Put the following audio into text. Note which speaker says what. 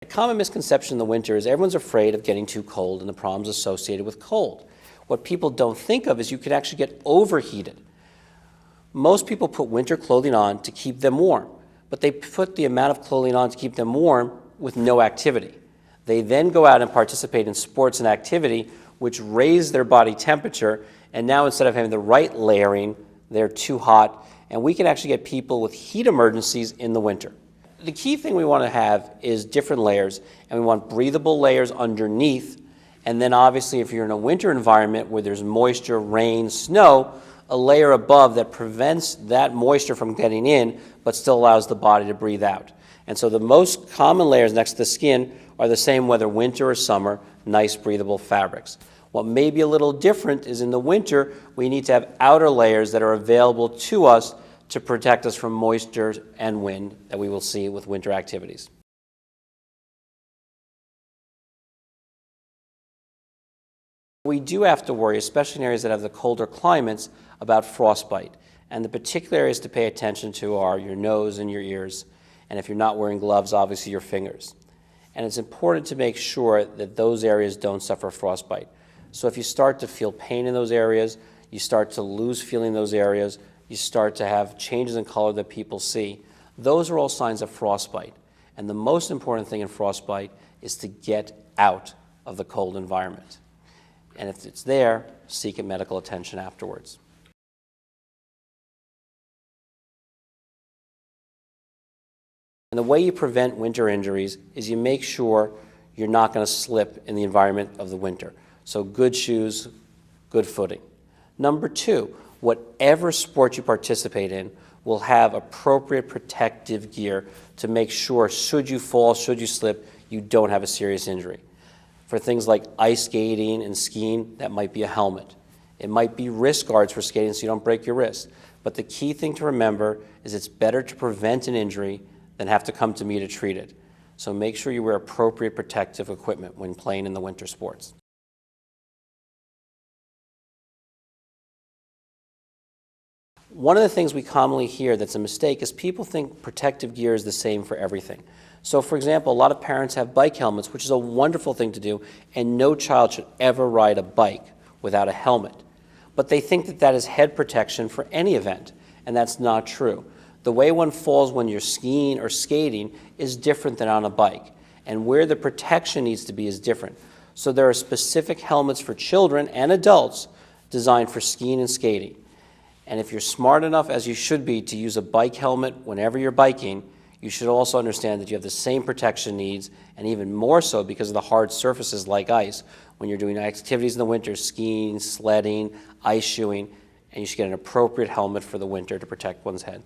Speaker 1: common misconception in the winter is everyone's afraid of getting too cold and the problems associated with cold. What people don't think of is you can actually get overheated. Most people put winter clothing on to keep them warm, but they put the amount of clothing on to keep them warm with no activity. They then go out and participate in sports and activity, which raise their body temperature, and now instead of having the right layering, they're too hot, and we can actually get people with heat emergencies in the winter. The key thing we want to have is different layers, and we want breathable layers underneath, and then obviously if you're in a winter environment where there's moisture, rain, snow, a layer above that prevents that moisture from getting in, but still allows the body to breathe out. And so the most common layers next to the skin are the same whether winter or summer, nice breathable fabrics. What may be a little different is in the winter, we need to have outer layers that are available to us to protect us from moisture and wind that we will see with winter activities. We do have to worry, especially in areas that have the colder climates, about frostbite. And the particular areas to pay attention to are your nose and your ears, and if you're not wearing gloves, obviously your fingers. And it's important to make sure that those areas don't suffer frostbite. So if you start to feel pain in those areas, you start to lose feeling in those areas, you start to have changes in color that people see, those are all signs of frostbite. And the most important thing in frostbite is to get out of the cold environment. And if it's there, seek medical attention afterwards. And the way you prevent winter injuries is you make sure you're not going to slip in the environment of the winter. So good shoes, good footing. Number two, whatever sport you participate in will have appropriate protective gear to make sure, should you fall, should you slip, you don't have a serious injury. For things like ice skating and skiing, that might be a helmet. It might be wrist guards for skating so you don't break your wrist. But the key thing to remember is it's better to prevent an injury than have to come to me to treat it. So make sure you wear appropriate protective equipment when playing in the winter sports. One of the things we commonly hear that's a mistake is people think protective gear is the same for everything. So for example, a lot of parents have bike helmets, which is a wonderful thing to do, and no child should ever ride a bike without a helmet. But they think that that is head protection for any event, and that's not true. The way one falls when you're skiing or skating is different than on a bike, and where the protection needs to be is different. So there are specific helmets for children and adults designed for skiing and skating. And if you're smart enough, as you should be, to use a bike helmet whenever you're biking, you should also understand that you have the same protection needs, and even more so because of the hard surfaces like ice, when you're doing activities in the winter, skiing, sledding, ice shoeing, and you should get an appropriate helmet for the winter to protect one's head.